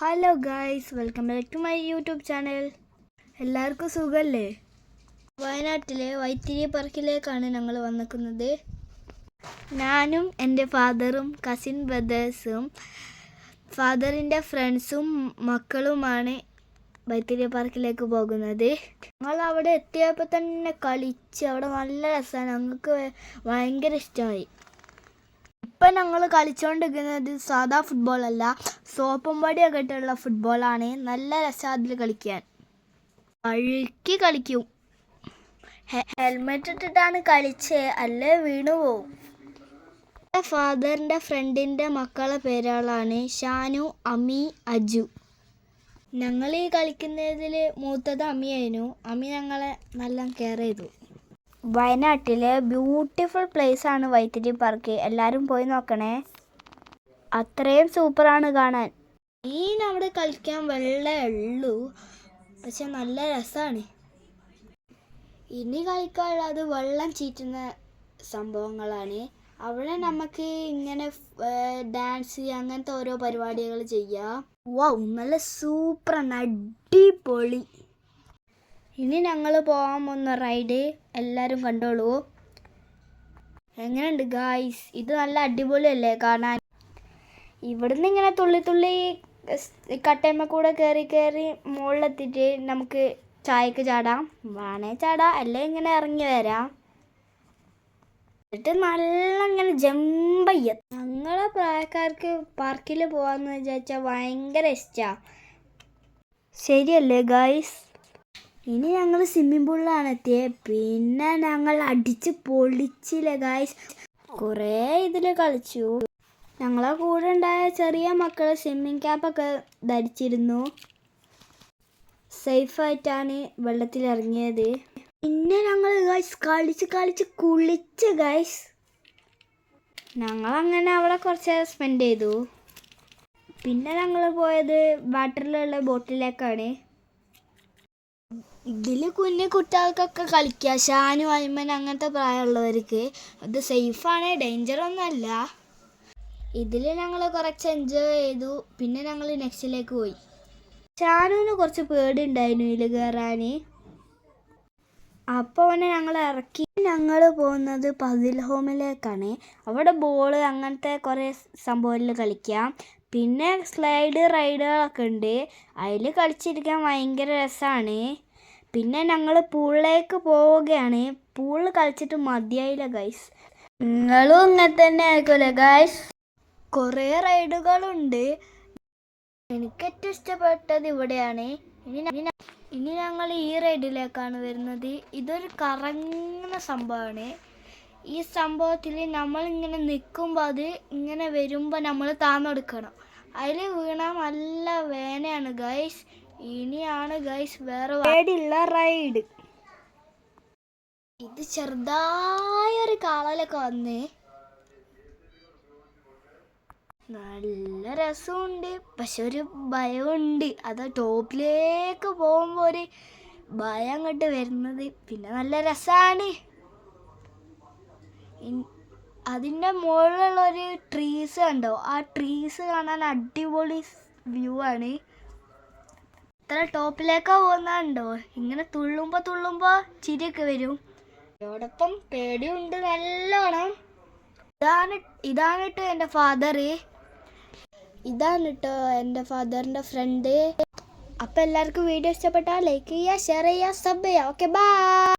Hello guys, welcome back to my YouTube channel. എല്ലാവർക്കും സുഖമല്ലേ? വയനാട്ടിലെ വൈത്തിരി പാർക്കിലേക്കാണ് ഞങ്ങൾ വന്നിരിക്കുന്നത്. ഞാനും എൻ്റെ ഫാദറും കസിൻ ബ്രദേഴ്സും ഫാദറിൻ്റെ ഫ്രണ്ട്സും മക്കളുമാണ് വൈത്തിരി പാർക്കിലേക്ക് പോകുന്നത്. ഞങ്ങൾ അവിടെ എത്തിയപ്പോൾ തന്നെ കളിച്ച് അവിടെ നല്ല രസമാണ്. ഞങ്ങൾക്ക് ഭയങ്കര ഇഷ്ടമായി. ഇപ്പം ഞങ്ങൾ കളിച്ചുകൊണ്ടിരിക്കുന്നത് സാധാ ഫുട്ബോളല്ല, സോപ്പും പൊടിയൊക്കെ ഇട്ടുള്ള ഫുട്ബോളാണ്. നല്ല രസമാണ് അതിൽ കളിക്കാൻ. അഴുക്കി കളിക്കും. ഹെൽമെറ്റ് ഇട്ടിട്ടാണ് കളിച്ചത്, അല്ലേ വീണു പോവും. എൻ്റെ ഫാദറിൻ്റെ ഫ്രണ്ടിൻ്റെ മക്കളെ പേരുകളാണ് ഷാനു, അമി, അജു. ഞങ്ങൾ ഈ കളിക്കുന്നതിൽ മൂത്തത് അമിയായിരുന്നു. അമി ഞങ്ങളെ നല്ല കെയർ ചെയ്തു. വയനാട്ടിലെ ബ്യൂട്ടിഫുൾ പ്ലേസാണ് വൈത്തിരി പാർക്ക്. എല്ലാവരും പോയി നോക്കണേ, അത്രയും സൂപ്പറാണ് കാണാൻ. അവിടെ കളിക്കാൻ വെള്ളമേ ഉള്ളൂ, പക്ഷെ നല്ല രസമാണ്. ഇനി കളിക്കാനുള്ളത് വെള്ളം ചീറ്റുന്ന സംഭവങ്ങളാണ്. അവിടെ നമുക്ക് ഇങ്ങനെ ഡാൻസ് അങ്ങനത്തെ ഓരോ പരിപാടികൾ ചെയ്യാം. വൗ, നല്ല സൂപ്പറാണ്, അടിപൊളി. ഇനി ഞങ്ങൾ പോകാൻ പോകുന്ന റൈഡ് എല്ലാവരും കണ്ടോളൂ. എങ്ങനെയുണ്ട് ഗായ്സ്? ഇത് നല്ല അടിപൊളിയല്ലേ കാണാൻ? ഇവിടുന്ന് ഇങ്ങനെ തുള്ളി തുള്ളി കട്ടയമ്മ കൂടെ കയറി മുകളിലെത്തിയിട്ട് നമുക്ക് ചായക്ക് ചാടാം. വേണേ ചാടാം, അല്ലേ ഇങ്ങനെ ഇറങ്ങി വരാം. എന്നിട്ട് നല്ല ഇങ്ങനെ ജമ്പ് ചെയ്യാം. ഞങ്ങളെ പ്രായക്കാർക്ക് പാർക്കിൽ പോകാമെന്ന് വിചാരിച്ചാൽ ഭയങ്കര ഇഷ്ടമാണ്. ശരിയല്ലേ ഗായ്സ്? ഇനി ഞങ്ങൾ സ്വിമ്മിംഗ് പൂളിലാണ് എത്തിയത്. പിന്നെ ഞങ്ങൾ അടിച്ച് പൊളിച്ചില്ലേ ഗായ്സ്. കുറേ ഇതിൽ കളിച്ചു. ഞങ്ങളെ കൂടെ ഉണ്ടായ ചെറിയ മക്കൾ സ്വിമ്മിങ് ക്യാപ്പൊക്കെ ധരിച്ചിരുന്നു. സേഫായിട്ടാണ് വെള്ളത്തിലിറങ്ങിയത്. പിന്നെ ഞങ്ങൾ ഗായ്സ് കളിച്ച് കുളിച്ച് ഗായ്സ്. ഞങ്ങളങ്ങനെ അവിടെ കുറച്ച് സ്പെൻഡ് ചെയ്തു. പിന്നെ ഞങ്ങൾ പോയത് വാട്ടറിലുള്ള ബോട്ടിലേക്കാണ്. ഇതിൽ കുഞ്ഞു കുട്ടികൾക്കൊക്കെ കളിക്കുക, ഷാനു, അയ്മൻ അങ്ങനത്തെ പ്രായമുള്ളവർക്ക്. ഇത് സേഫാണ്, ഡേഞ്ചറൊന്നുമല്ല. ഇതിൽ ഞങ്ങൾ കുറച്ച് എൻജോയ് ചെയ്തു. പിന്നെ ഞങ്ങൾ നെക്സ്റ്റിലേക്ക് പോയി. ഷാനുവിന് കുറച്ച് പേടി ഉണ്ടായിരുന്നു ഇതിൽ കയറാൻ. അപ്പോൾ അവനെ ഞങ്ങൾ ഇറക്കി. ഞങ്ങൾ പോകുന്നത് പസിൽ ഹോമിലേക്കാണ്. അവിടെ ബോൾ അങ്ങനത്തെ കുറേ സംഭവത്തിൽ കളിക്കാം. പിന്നെ സ്ലൈഡ് റൈഡുകളൊക്കെ ഉണ്ട്, അതിൽ കളിച്ചിരിക്കാൻ ഭയങ്കര രസമാണ്. പിന്നെ ഞങ്ങൾ പൂളിലേക്ക് പോവുകയാണ്. പൂളിൽ കളിച്ചിട്ട് മതിയായില്ല ഗൈസ്. നിങ്ങളും ഇങ്ങനെ തന്നെ ആയിരിക്കുമല്ലേ ഗൈസ്? കുറേ റൈഡുകളുണ്ട്. എനിക്ക് ഏറ്റവും ഇഷ്ടപ്പെട്ടത് ഇവിടെയാണ്. ഇനി ഞങ്ങൾ ഈ റൈഡിലേക്കാണ് വരുന്നത്. ഇതൊരു കറങ്ങുന്ന സംഭവമാണ്. ഈ സംഭവത്തിൽ നമ്മളിങ്ങനെ നിൽക്കുമ്പോൾ അത് ഇങ്ങനെ വരുമ്പോൾ നമ്മൾ താന്നെടുക്കണം. അതിൽ വീണാൽ നല്ല വേനയാണ് ഗൈസ്. ഇനിയാണ് ഗൈസ് വേറെ റൈഡുള്ള റൈഡ്. ഇത് ചെറുതായൊരു കാളലൊക്കെ വന്ന് നല്ല രസമുണ്ട്, പക്ഷെ ഒരു ഭയമുണ്ട്. അത് ടോപ്പിലേക്ക് പോകുമ്പോൾ ഒരു ഭയം അങ്ങോട്ട് വരുന്നത്. പിന്നെ നല്ല രസമാണ്. അതിൻ്റെ മുകളിലുള്ളൊരു ട്രീസ് കണ്ടോ? ആ ട്രീസ് കാണാൻ അടിപൊളി വ്യൂ ആണ്. ഇത്ര ടോപ്പിലേക്കാ പോകുന്നുണ്ടോ? ഇങ്ങനെ തുള്ളുമ്പോൾ ചിരിയൊക്കെ വരും. അതോടൊപ്പം പേടിയുണ്ട് നല്ലോണം. ഇതാണ് കേട്ടോ എൻ്റെ ഫാദർ. ഇതാണ് കേട്ടോ എൻ്റെ ഫാദറിൻ്റെ ഫ്രണ്ട്. അപ്പം എല്ലാവർക്കും വീഡിയോ ഇഷ്ടപ്പെട്ടാൽ ലൈക്ക് ചെയ്യുക, ഷെയർ ചെയ്യുക, സബ് ചെയ്യുക. Okay, by.